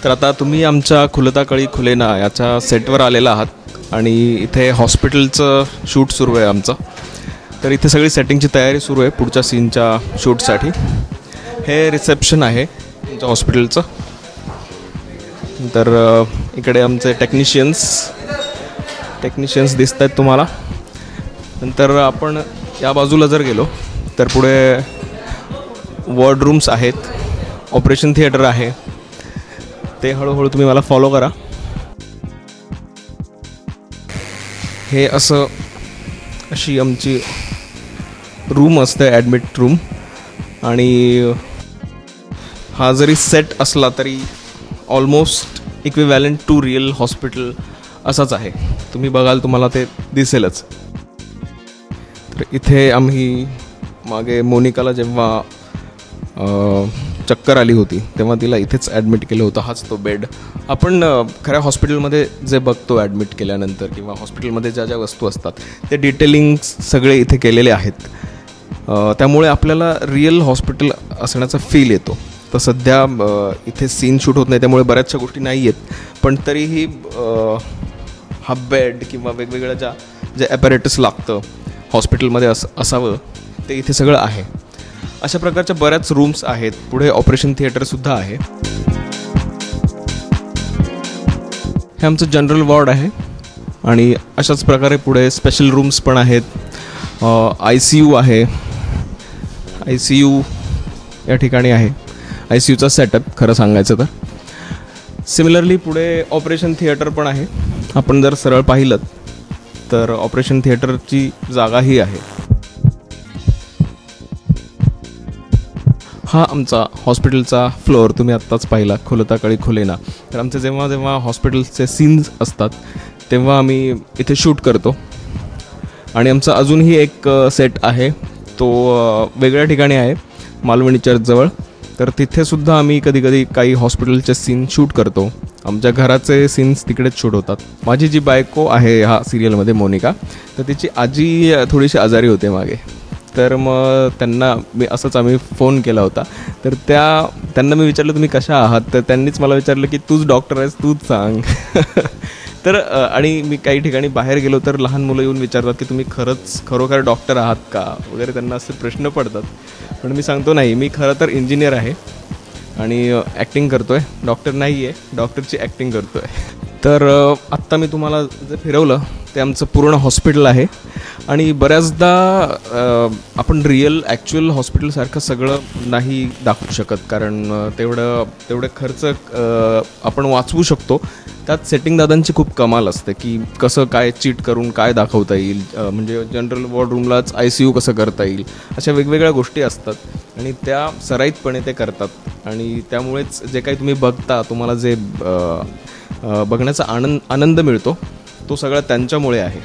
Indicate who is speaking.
Speaker 1: तर आता तुम्ही आमच्या खुलता कळी खुलेना याच्या सेटवर आलेला आहात आणि इथे हॉस्पिटलचं शूट सुरू आहे आमचं. तर इथे सगळी सेटिंगची तयारी सुरू आहे पुढच्या सीनच्या शूटसाठी. हे रिसेप्शन आहे आमच्या हॉस्पिटलचं. तर इकडे आमचे टेक्निशियन्स दिसत आहेत तुम्हाला. नंतर आपण या बाजूला जर गेलो तर पुढे वॉर्डरूम्स आहेत, ऑपरेशन थिएटर आहे. ते हळूहळू तुम्ही मला फॉलो करा. हे अशी आमची रूम असते, ॲडमिट रूम. आणि हा जरी सेट असला तरी almost equivalent to real hospital असाच आहे. तुम्ही बघाल तुम्हाला ते दिसेलच. तर इथे आम्ही मागे मोनिकाला जेव्हा चक्कर आली होती तेव्हा तिला इथेच ॲडमिट केलं होतं. हाच तो बेड. आपण खऱ्या हॉस्पिटलमध्ये जे बघतो ॲडमिट केल्यानंतर किंवा हॉस्पिटलमध्ये ज्या ज्या वस्तू असतात ते डिटेलिंग सगळे इथे केलेले आहेत. त्यामुळे आपल्याला रिअल हॉस्पिटल असण्याचा फील येतो. तर सध्या इथे सीन शूट होत नाही त्यामुळे बऱ्याचशा गोष्टी नाही आहेत, पण तरीही हा बेड किंवा वेगवेगळ्या जे ॲपॅरेटस लागतं हॉस्पिटलमध्ये असावं ते इथे सगळं आहे. अशा प्रकारच्या बऱ्याच रूम्स आहेत. पुढे ऑपरेशन थिएटरसुद्धा आहे. हे आमचं जनरल वॉर्ड आहे आणि अशाच प्रकारे पुढे स्पेशल रूम्स पण आहेत. ICU आहे. ICU या ठिकाणी आहे. ICUचा सेटअप खरं सांगायचं तर. सिमिलरली पुढे ऑपरेशन थिएटर पण आहे. आपण जर सरळ पाहिलं तर ऑपरेशन थिएटरची जागाही आहे. हा आमचा हॉस्पिटलचा फ्लोअर तुम्ही आत्ताच पाहिला, खुलता कळी खुलेना. तर आमचे जेव्हा हॉस्पिटलचे सीन्स असतात तेव्हा आम्ही इथे शूट करतो. आणि आमचा अजूनही एक सेट आहे, तो वेगळ्या ठिकाणी आहे, मालवणी चर्चजवळ. तर तिथेसुद्धा आम्ही कधी काही हॉस्पिटलचे सीन शूट करतो. आमच्या घराचे सीन्स तिकडेच शूट होतात. माझी जी बायको आहे ह्या सिरियलमध्ये मोनिका, तर तिची आजी थोडीशी आजारी होते मागे. तर मग त्यांना आम्ही फोन केला होता. तर त्यांना मी विचारलं तुम्ही कशा आहात, तर त्यांनीच मला विचारलं की तूच डॉक्टर आहेस, तूच सांग. तर आणि मी काही ठिकाणी बाहेर गेलो तर लहान मुलं येऊन विचारतात की तुम्ही खरोखर डॉक्टर आहात का वगैरे. त्यांना असे प्रश्न पडतात. पण मी सांगतो नाही, मी खरं तर इंजिनियर आहे आणि ॲक्टिंग करतो आहे. डॉक्टर नाही आहे, डॉक्टरची ॲक्टिंग करतो आहे. तर आत्ता मी तुम्हाला जे फिरवलं ते आमचं पूर्ण हॉस्पिटल आहे. आणि बऱ्याचदा आपण रिअल ॲक्च्युअल हॉस्पिटलसारखं सगळं नाही दाखवू शकत, कारण तेवढं खर्च आपण वाचवू शकतो. त्यात सेटिंग दादांची खूप कमाल असते की कसं काय चीट करून काय दाखवता येईल. म्हणजे जनरल वॉर्डरूमलाच ICU कसं करता येईल, अशा वेगवेगळ्या गोष्टी असतात आणि त्या सराईतपणे ते करतात. आणि त्यामुळेच जे काही तुम्ही बघता, तुम्हाला जे बघण्याचा आनंद मिळतो तो सगळा त्यांच्यामुळे आहे.